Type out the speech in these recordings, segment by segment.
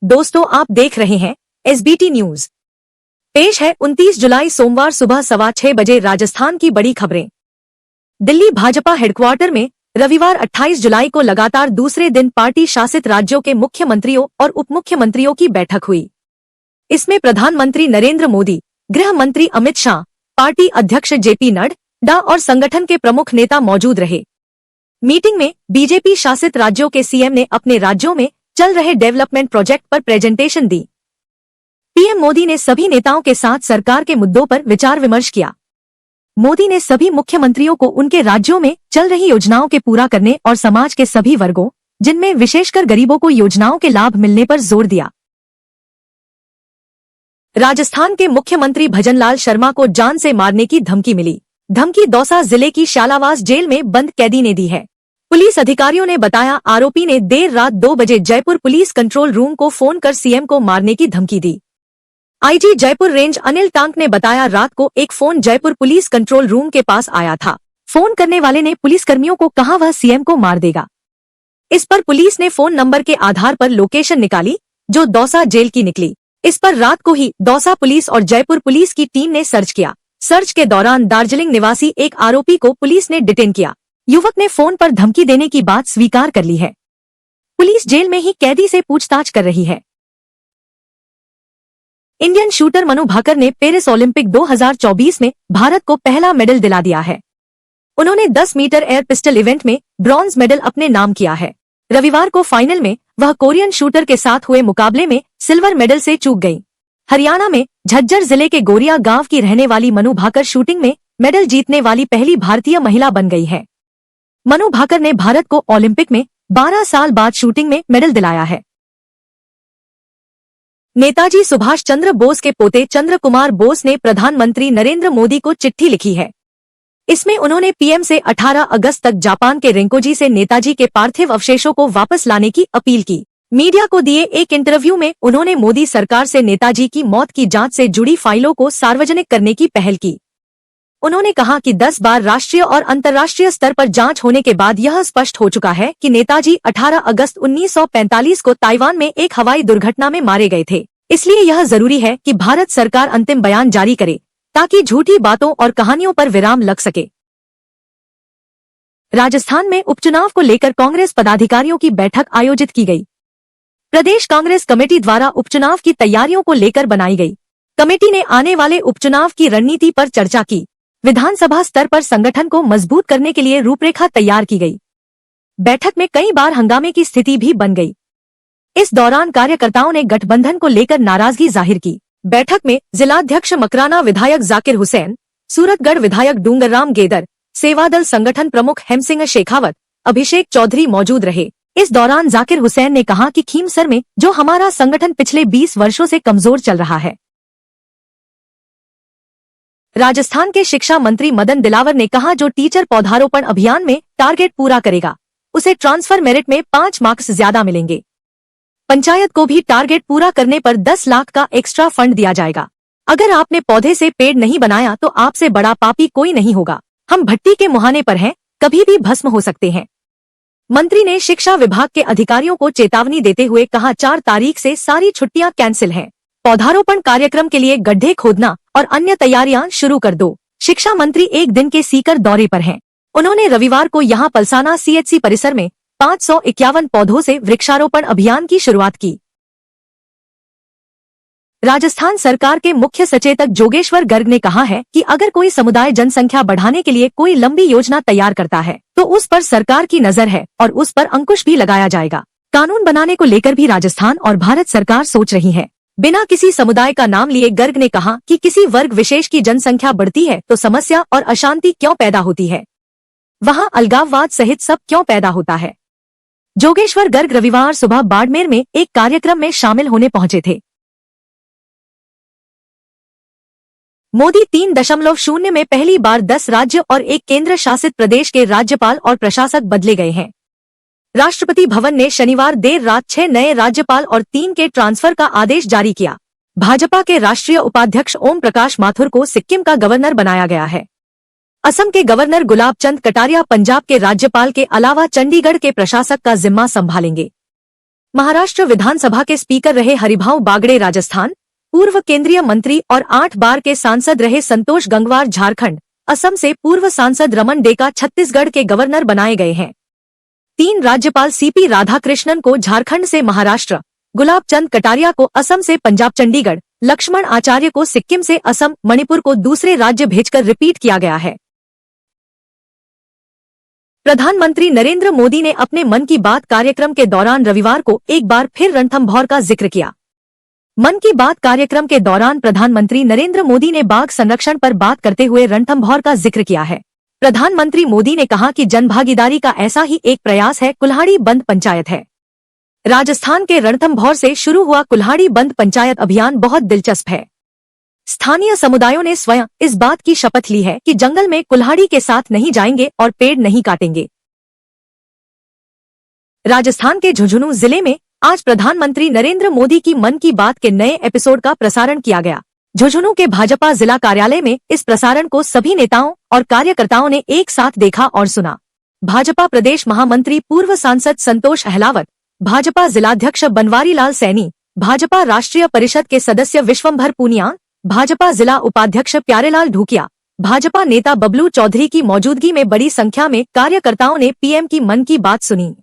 दोस्तों, आप देख रहे हैं एसबीटी न्यूज। पेश है 29 जुलाई सोमवार सुबह 6:15 बजे राजस्थान की बड़ी खबरें। दिल्ली भाजपा हेडक्वार्टर में रविवार 28 जुलाई को लगातार दूसरे दिन पार्टी शासित राज्यों के मुख्यमंत्रियों और उप मुख्यमंत्रियों की बैठक हुई। इसमें प्रधानमंत्री नरेंद्र मोदी, गृह मंत्री अमित शाह, पार्टी अध्यक्ष जेपी नड्डा और संगठन के प्रमुख नेता मौजूद रहे। मीटिंग में बीजेपी शासित राज्यों के सीएम ने अपने राज्यों में चल रहे डेवलपमेंट प्रोजेक्ट पर प्रेजेंटेशन दी। पीएम मोदी ने सभी नेताओं के साथ सरकार के मुद्दों पर विचार विमर्श किया। मोदी ने सभी मुख्यमंत्रियों को उनके राज्यों में चल रही योजनाओं के पूरा करने और समाज के सभी वर्गों, जिनमें विशेषकर गरीबों को योजनाओं के लाभ मिलने पर जोर दिया। राजस्थान के मुख्यमंत्री भजनलाल शर्मा को जान से मारने की धमकी मिली। धमकी दौसा जिले की शालावास जेल में बंद कैदी ने दी है। पुलिस अधिकारियों ने बताया, आरोपी ने देर रात 2 बजे जयपुर पुलिस कंट्रोल रूम को फोन कर सीएम को मारने की धमकी दी। आईजी जयपुर रेंज अनिल टांक ने बताया, रात को एक phone Jaipur police control room के पास आया था। फोन करने वाले ने पुलिसकर्मियों को कहा वह सीएम को मार देगा। इस पर पुलिस ने फोन नंबर के आधार पर लोकेशन निकाली, जो दौसा जेल की निकली। इस पर रात को ही दौसा पुलिस और जयपुर पुलिस की टीम ने सर्च किया। सर्च के दौरान दार्जिलिंग निवासी एक आरोपी को पुलिस ने डिटेन किया। युवक ने फोन पर धमकी देने की बात स्वीकार कर ली है। पुलिस जेल में ही कैदी से पूछताछ कर रही है। इंडियन शूटर मनु भाकर ने पेरिस ओलंपिक 2024 में भारत को पहला मेडल दिला दिया है। उन्होंने 10 मीटर एयर पिस्टल इवेंट में ब्रॉन्ज मेडल अपने नाम किया है। रविवार को फाइनल में वह कोरियन शूटर के साथ हुए मुकाबले में सिल्वर मेडल से चूक गई। हरियाणा में झज्जर जिले के गोरिया गांव की रहने वाली मनु भाकर शूटिंग में मेडल जीतने वाली पहली भारतीय महिला बन गई है। मनु भाकर ने भारत को ओलंपिक में 12 साल बाद शूटिंग में मेडल दिलाया है। नेताजी सुभाष चंद्र बोस के पोते चंद्र कुमार बोस ने प्रधानमंत्री नरेंद्र मोदी को चिट्ठी लिखी है। इसमें उन्होंने पीएम से 18 अगस्त तक जापान के रेंकोजी से नेताजी के पार्थिव अवशेषों को वापस लाने की अपील की। मीडिया को दिए एक इंटरव्यू में उन्होंने मोदी सरकार से नेताजी की मौत की जांच से जुड़ी फाइलों को सार्वजनिक करने की पहल की। उन्होंने कहा कि 10 बार राष्ट्रीय और अंतर्राष्ट्रीय स्तर पर जांच होने के बाद यह स्पष्ट हो चुका है कि नेताजी 18 अगस्त 1945 को ताइवान में एक हवाई दुर्घटना में मारे गए थे। इसलिए यह जरूरी है कि भारत सरकार अंतिम बयान जारी करे, ताकि झूठी बातों और कहानियों पर विराम लग सके। राजस्थान में उपचुनाव को लेकर कांग्रेस पदाधिकारियों की बैठक आयोजित की गई। प्रदेश कांग्रेस कमेटी द्वारा उपचुनाव की तैयारियों को लेकर बनाई गई। कमेटी ने आने वाले उपचुनाव की रणनीति पर चर्चा की। विधानसभा स्तर पर संगठन को मजबूत करने के लिए रूपरेखा तैयार की गई। बैठक में कई बार हंगामे की स्थिति भी बन गई। इस दौरान कार्यकर्ताओं ने गठबंधन को लेकर नाराजगी जाहिर की। बैठक में जिलाध्यक्ष मकराना विधायक जाकिर हुसैन, सूरतगढ़ विधायक डूंगरराम गेदर, सेवादल संगठन प्रमुख हेमसिंह शेखावत, अभिषेक चौधरी मौजूद रहे। इस दौरान जाकिर हुसैन ने कहा कि खीमसर में जो हमारा संगठन पिछले 20 वर्षों से कमजोर चल रहा है। राजस्थान के शिक्षा मंत्री मदन दिलावर ने कहा, जो टीचर पौधारोपण अभियान में टारगेट पूरा करेगा, उसे ट्रांसफर मेरिट में 5 मार्क्स ज्यादा मिलेंगे। पंचायत को भी टारगेट पूरा करने पर 10 लाख का एक्स्ट्रा फंड दिया जाएगा। अगर आपने पौधे से पेड़ नहीं बनाया तो आपसे बड़ा पापी कोई नहीं होगा। हम भट्टी के मुहाने पर हैं, कभी भी भस्म हो सकते हैं। मंत्री ने शिक्षा विभाग के अधिकारियों को चेतावनी देते हुए कहा, 4 तारीख से सारी छुट्टियां कैंसिल हैं। पौधारोपण कार्यक्रम के लिए गड्ढे खोदना और अन्य तैयारियां शुरू कर दो। शिक्षा मंत्री एक दिन के सीकर दौरे पर हैं। उन्होंने रविवार को यहां पलसाना सीएचसी परिसर में 551 पौधों से वृक्षारोपण अभियान की शुरुआत की। राजस्थान सरकार के मुख्य सचेतक जोगेश्वर गर्ग ने कहा है कि अगर कोई समुदाय जनसंख्या बढ़ाने के लिए कोई लंबी योजना तैयार करता है तो उस पर सरकार की नजर है और उस पर अंकुश भी लगाया जाएगा। कानून बनाने को लेकर भी राजस्थान और भारत सरकार सोच रही है। बिना किसी समुदाय का नाम लिए गर्ग ने कहा कि किसी वर्ग विशेष की जनसंख्या बढ़ती है तो समस्या और अशांति क्यों पैदा होती है, वहां अलगाववाद सहित सब क्यों पैदा होता है। जोगेश्वर गर्ग रविवार सुबह बाड़मेर में एक कार्यक्रम में शामिल होने पहुंचे थे। मोदी 3.0 में पहली बार 10 राज्य और एक केंद्र शासित प्रदेश के राज्यपाल और प्रशासक बदले गए हैं। राष्ट्रपति भवन ने शनिवार देर रात 6 नए राज्यपाल और 3 के ट्रांसफर का आदेश जारी किया। भाजपा के राष्ट्रीय उपाध्यक्ष ओम प्रकाश माथुर को सिक्किम का गवर्नर बनाया गया है। असम के गवर्नर गुलाब चंद कटारिया पंजाब के राज्यपाल के अलावा चंडीगढ़ के प्रशासक का जिम्मा संभालेंगे। महाराष्ट्र विधानसभा के स्पीकर रहे हरिभाऊ बागड़े राजस्थान, पूर्व केंद्रीय मंत्री और 8 बार के सांसद रहे संतोष गंगवार झारखंड, असम से पूर्व सांसद रमन डेका छत्तीसगढ़ के गवर्नर बनाए गए हैं। 3 राज्यपाल सीपी राधाकृष्णन को झारखंड से महाराष्ट्र, गुलाब चंद कटारिया को असम से पंजाब चंडीगढ़, लक्ष्मण आचार्य को सिक्किम से असम, मणिपुर को दूसरे राज्य भेजकर रिपीट किया गया है। प्रधानमंत्री नरेंद्र मोदी ने अपने मन की बात कार्यक्रम के दौरान रविवार को एक बार फिर रणथंभौर का जिक्र किया। मन की बात कार्यक्रम के दौरान प्रधानमंत्री नरेंद्र मोदी ने बाघ संरक्षण पर बात करते हुए रणथंभौर का जिक्र किया है। प्रधानमंत्री मोदी ने कहा कि जनभागीदारी का ऐसा ही एक प्रयास है कुल्हाड़ी बंद पंचायत है। राजस्थान के रणथंभौर से शुरू हुआ कुल्हाड़ी बंद पंचायत अभियान बहुत दिलचस्प है। स्थानीय समुदायों ने स्वयं इस बात की शपथ ली है कि जंगल में कुल्हाड़ी के साथ नहीं जाएंगे और पेड़ नहीं काटेंगे। राजस्थान के झुंझुनू जिले में आज प्रधानमंत्री नरेंद्र मोदी की मन की बात के नए एपिसोड का प्रसारण किया गया। झुंझुनू के भाजपा जिला कार्यालय में इस प्रसारण को सभी नेताओं और कार्यकर्ताओं ने एक साथ देखा और सुना। भाजपा प्रदेश महामंत्री पूर्व सांसद संतोष अहलावत, भाजपा जिलाध्यक्ष बनवारी लाल सैनी, भाजपा राष्ट्रीय परिषद के सदस्य विश्वंभर पूनिया, भाजपा जिला उपाध्यक्ष प्यारेलाल ढूकिया, भाजपा नेता बबलू चौधरी की मौजूदगी में बड़ी संख्या में कार्यकर्ताओं ने पीएम की मन की बात सुनी।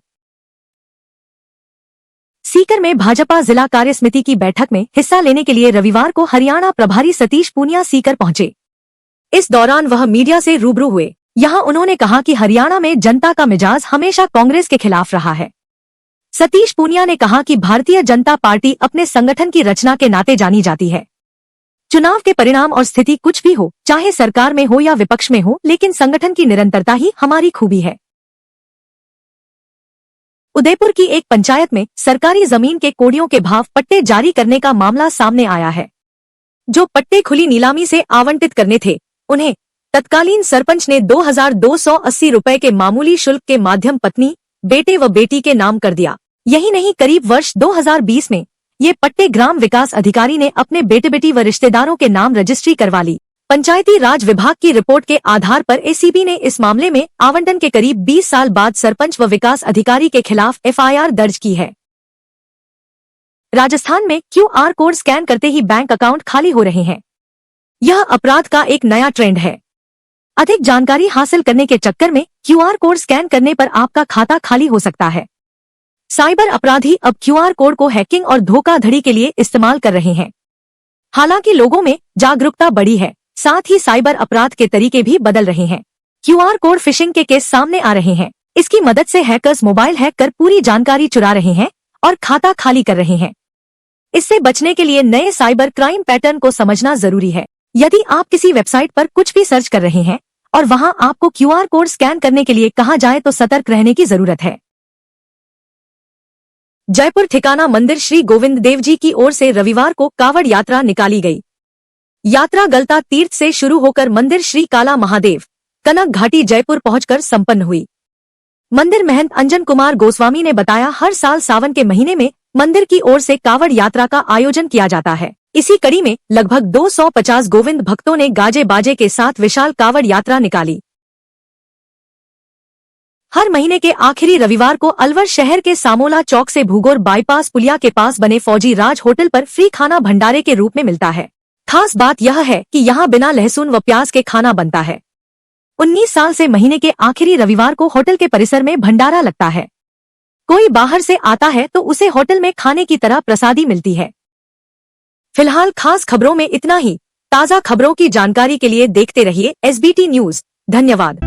सीकर में भाजपा जिला कार्य समिति की बैठक में हिस्सा लेने के लिए रविवार को हरियाणा प्रभारी सतीश पूनिया सीकर पहुंचे। इस दौरान वह मीडिया से रूबरू हुए। यहां उन्होंने कहा कि हरियाणा में जनता का मिजाज हमेशा कांग्रेस के खिलाफ रहा है। सतीश पूनिया ने कहा कि भारतीय जनता पार्टी अपने संगठन की रचना के नाते जानी जाती है। चुनाव के परिणाम और स्थिति कुछ भी हो, चाहे सरकार में हो या विपक्ष में हो, लेकिन संगठन की निरंतरता ही हमारी खूबी है। उदयपुर की एक पंचायत में सरकारी जमीन के कोड़ियों के भाव पट्टे जारी करने का मामला सामने आया है। जो पट्टे खुली नीलामी से आवंटित करने थे, उन्हें तत्कालीन सरपंच ने 2280 रुपए के मामूली शुल्क के माध्यम पत्नी, बेटे व बेटी के नाम कर दिया। यही नहीं, करीब वर्ष 2020 में ये पट्टे ग्राम विकास अधिकारी ने अपने बेटे बेटी व रिश्तेदारों के नाम रजिस्ट्री करवा ली। पंचायती राज विभाग की रिपोर्ट के आधार पर एसीबी ने इस मामले में आवंटन के करीब 20 साल बाद सरपंच व विकास अधिकारी के खिलाफ एफआईआर दर्ज की है। राजस्थान में क्यूआर कोड स्कैन करते ही बैंक अकाउंट खाली हो रहे हैं। यह अपराध का एक नया ट्रेंड है। अधिक जानकारी हासिल करने के चक्कर में क्यूआर कोड स्कैन करने पर आपका खाता खाली हो सकता है। साइबर अपराधी अब क्यूआर कोड को हैकिंग और धोखाधड़ी के लिए इस्तेमाल कर रहे हैं। हालांकि लोगों में जागरूकता बढ़ी है, साथ ही साइबर अपराध के तरीके भी बदल रहे हैं। क्यूआर कोड फिशिंग के केस सामने आ रहे हैं। इसकी मदद से हैकर्स मोबाइल हैक कर पूरी जानकारी चुरा रहे हैं और खाता खाली कर रहे हैं। इससे बचने के लिए नए साइबर क्राइम पैटर्न को समझना जरूरी है। यदि आप किसी वेबसाइट पर कुछ भी सर्च कर रहे हैं और वहां आपको क्यूआर कोड स्कैन करने के लिए कहा जाए तो सतर्क रहने की जरूरत है। जयपुर ठिकाना मंदिर श्री गोविंद देव जी की ओर से रविवार को कावड़ यात्रा निकाली गई। यात्रा गलता तीर्थ से शुरू होकर मंदिर श्री काला महादेव, कनक घाटी जयपुर पहुंचकर संपन्न हुई। मंदिर महंत अंजन कुमार गोस्वामी ने बताया, हर साल सावन के महीने में मंदिर की ओर से कावड़ यात्रा का आयोजन किया जाता है। इसी कड़ी में लगभग 250 गोविंद भक्तों ने गाजे बाजे के साथ विशाल कावड़ यात्रा निकाली। हर महीने के आखिरी रविवार को अलवर शहर के सामोला चौक से भूगोर बाईपास पुलिया के पास बने फौजी राज होटल पर फ्री खाना भंडारे के रूप में मिलता है। खास बात यह है कि यहाँ बिना लहसुन व प्याज के खाना बनता है। 19 साल से महीने के आखिरी रविवार को होटल के परिसर में भंडारा लगता है। कोई बाहर से आता है तो उसे होटल में खाने की तरह प्रसादी मिलती है। फिलहाल खास खबरों में इतना ही। ताज़ा खबरों की जानकारी के लिए देखते रहिए एसबीटी न्यूज। धन्यवाद।